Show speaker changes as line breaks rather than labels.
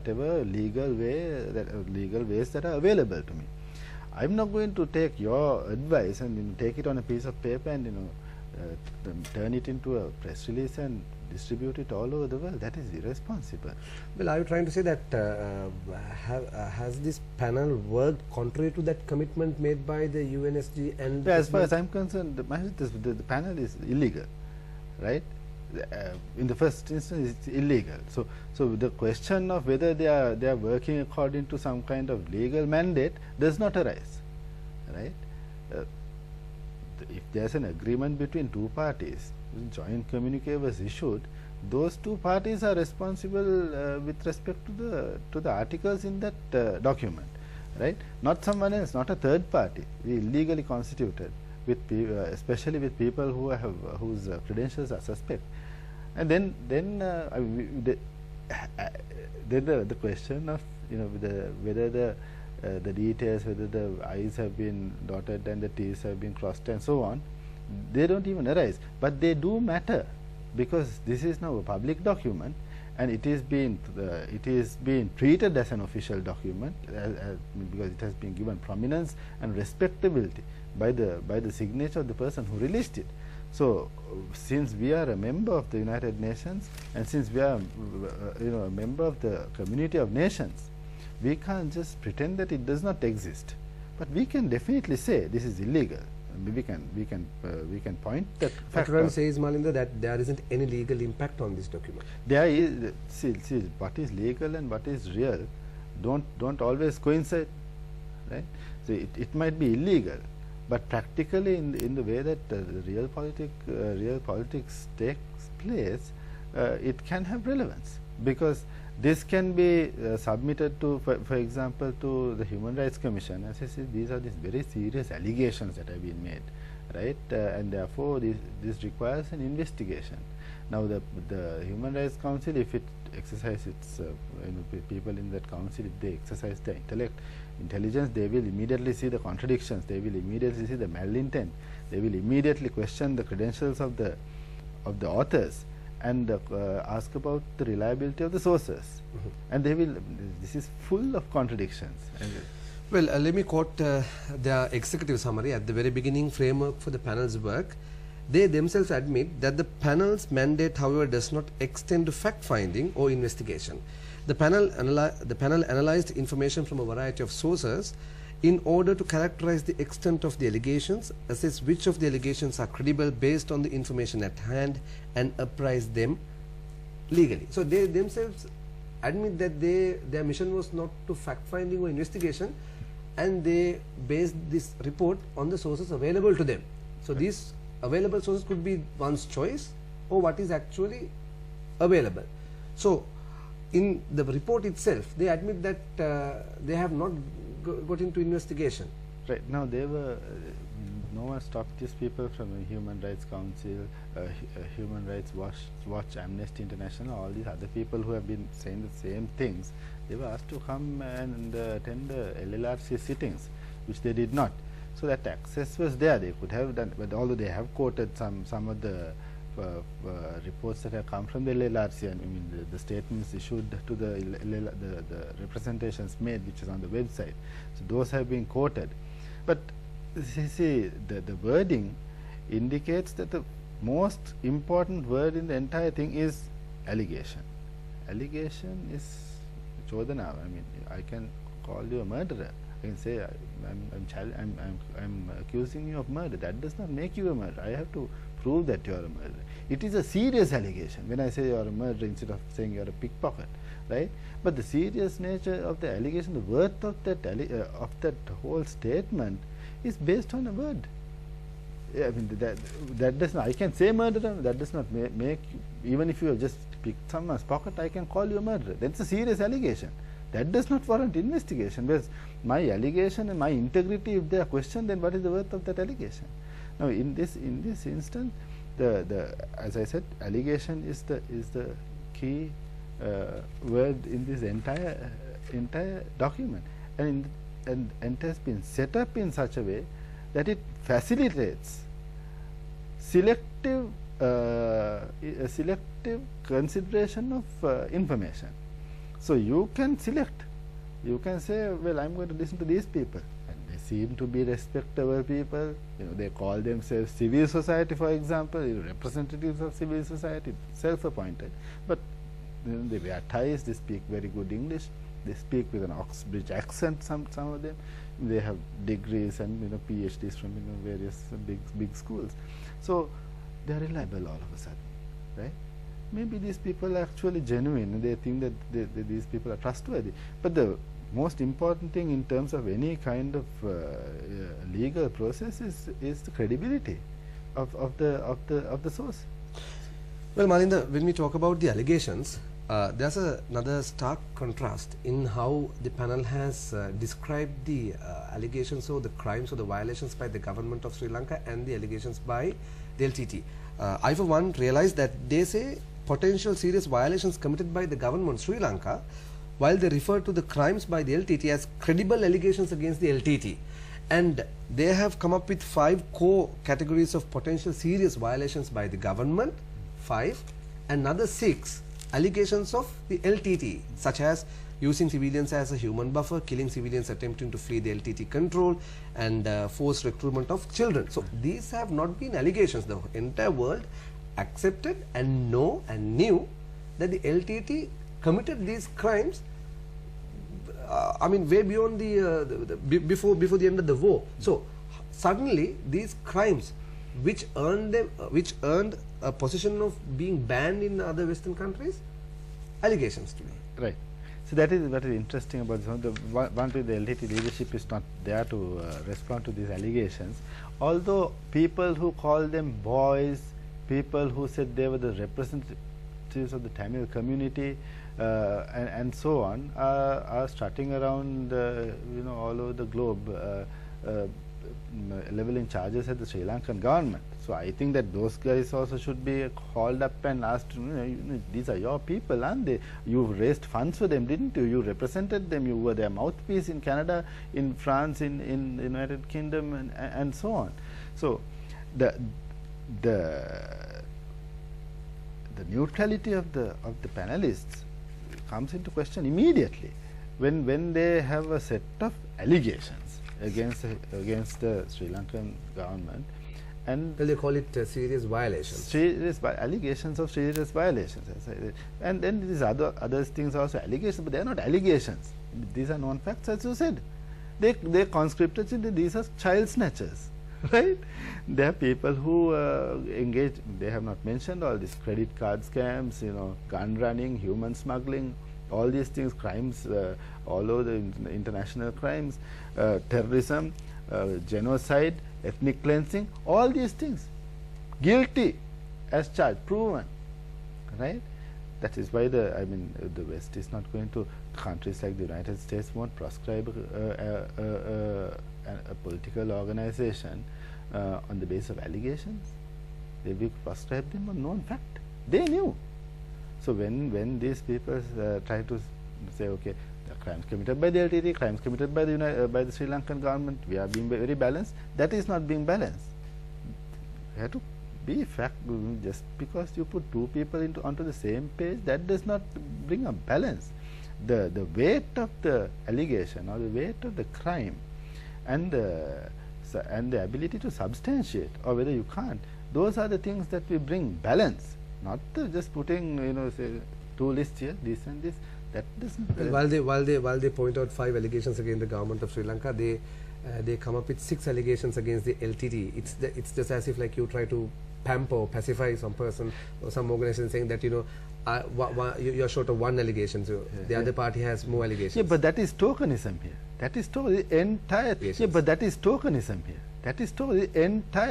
whatever legal ways that are available to me. I'm not going to take your advice and take it on a piece of paper and turn it into a press release and distribute it all over the world. That is irresponsible.
Well, are you trying to say that has this panel worked contrary to that commitment made by the UNSG and?
As far as I'm concerned, the panel is illegal, right? In the first instance, it's illegal. So the question of whether they are working according to some kind of legal mandate does not arise, right? If there's an agreement between two parties, joint communique was issued, those two parties are responsible with respect to the articles in that document, right? Not someone else, not a third party. We illegally constituted, with especially with people whose credentials are suspect. And then the question of whether the details, whether the I's have been dotted and the T's have been crossed and so on, they don't even arise. But they do matter, because this is now a public document and it is being treated as an official document because it has been given prominence and respectability by the signature of the person who released it. So since we are a member of the United Nations and since we are a member of the community of nations, we can't just pretend that it does not exist. But we can definitely say this is illegal. We can point that fact.
What one says, Malinda, that there isn't any legal impact on this document.
There is. See, what is legal and what is real don't always coincide, right? So it might be illegal, but practically in the way that real politics takes place, it can have relevance, because this can be submitted to, for example, to the Human Rights Commission. As I said, these are very serious allegations that have been made, right? And therefore, this requires an investigation. Now, the Human Rights Council, if it exercises its, people in that council, if they exercise their intelligence, they will immediately see the contradictions. They will immediately see the malintent. They will immediately question the credentials of the authors and ask about the reliability of the sources. And they will. This is full of contradictions.
Well, let me quote their executive summary at the very beginning framework for the panel's work. They themselves admit that the panel's mandate, however, does not extend to fact-finding or investigation. The panel analyzed information from a variety of sources in order to characterize the extent of the allegations, assess which of the allegations are credible based on the information at hand, and apprise them legally. So they themselves admit that their mission was not to fact-finding or investigation, and they based this report on the sources available to them. So these available sources could be one's choice or what is actually available. So in the report itself, they admit that they have not got into investigation.
Right. Now, no one stopped these people from the Human Rights Council, Human Rights Watch, Amnesty International, all these other people who have been saying the same things. They were asked to come and attend the LLRC sittings, which they did not. So that access was there. They could have done, but although they have quoted some of the reports that have come from the LLRC, and I mean the statements issued to the representations made, which is on the website. So those have been quoted, but see, the wording indicates that the most important word in the entire thing is allegation. Allegation is chodana. I mean, I can call you a murderer. I can say I'm accusing you of murder. That does not make you a murderer. I have to prove that you are a murderer. It is a serious allegation when I say you are a murderer instead of saying you are a pickpocket, right? But the serious nature of the allegation, the worth of that whole statement is based on a word. I mean that does not. I can say murderer. That does not make even if you have just picked someone's pocket, I can call you a murderer. That's a serious allegation. That does not warrant investigation, because my allegation and my integrity, if they are questioned, then what is the worth of that allegation? Now, in this instance, as I said, allegation is the key word in this entire document, and it has been set up in such a way that it facilitates selective consideration of information. So you can select. You can say, well, I'm going to listen to these people, and they seem to be respectable people. You know, they call themselves civil society, for example, representatives of civil society, self-appointed, but you know, they wear ties, they speak very good English, they speak with an Oxbridge accent, some of them. They have degrees and, you know, PhDs from, you know, various big schools. So they are reliable all of a sudden, right? Maybe these people are actually genuine. They think that these people are trustworthy. But the most important thing in terms of any kind of legal process is the credibility of the source.
Well, Malinda, when we talk about the allegations, there's another stark contrast in how the panel has described the allegations or the crimes or the violations by the government of Sri Lanka and the allegations by the LTT. I, for one, realize that they say potential serious violations committed by the government of Sri Lanka, while they refer to the crimes by the LTT as credible allegations against the LTT. And they have come up with 5 core categories of potential serious violations by the government, 5, and another 6 allegations of the LTT, such as using civilians as a human buffer, killing civilians attempting to flee the LTT control, and forced recruitment of children. So these have not been allegations. The entire world accepted and knew that the LTT committed these crimes, I mean, way beyond before the end of the war. So suddenly these crimes, which earned a position of being banned in other Western countries, allegations to me.
Right. So that is what is interesting about this. One thing, the LTT leadership is not there to respond to these allegations. Although people who call them boys, people who said they were the representatives of the Tamil community, and so on, are strutting around, you know, all over the globe, leveling charges at the Sri Lankan government. So I think that those guys also should be called up and asked, you know, these are your people, aren't they? You raised funds for them, didn't you? You represented them, you were their mouthpiece in Canada, in France, in the United Kingdom, and so on. So the neutrality of the panelists comes into question immediately when they have a set of allegations against the Sri Lankan government, and
Well, they call it serious violations.
Allegations of serious violations, and then these other things also allegations, but they are not allegations. These are known facts, as you said. They conscripted, these are child snatchers, right? They are people who engage. They have not mentioned all these credit card scams, you know, gun running, human smuggling, all these things, crimes all over the international crimes, terrorism, genocide, ethnic cleansing, all these things. Guilty as charged, proven, right? That is why the West is not going to, countries like the United States won't proscribe a political organization on the basis of allegations. They will proscribe them on known fact. They knew. So when these people try to say, okay, the crimes committed by the LTT, crimes committed by the Sri Lankan government, we are being very balanced, that is not being balanced. You have to be fact. Just because you put 2 people onto the same page, that does not bring a balance. The weight of the allegation or the weight of the crime and the ability to substantiate, or whether you can't, those are the things that will bring balance. Not just putting, you know, say 2 lists here, this and this. That doesn't.
While they point out 5 allegations against the government of Sri Lanka, they come up with 6 allegations against the LTT. It's just as if like you try to pamper or pacify some person or some organization, saying that, you know, you're short of 1 allegation, so the other party has more allegations.
Yeah, but that is tokenism here. That is the entire. Yeah, but that is tokenism here. That is the entire.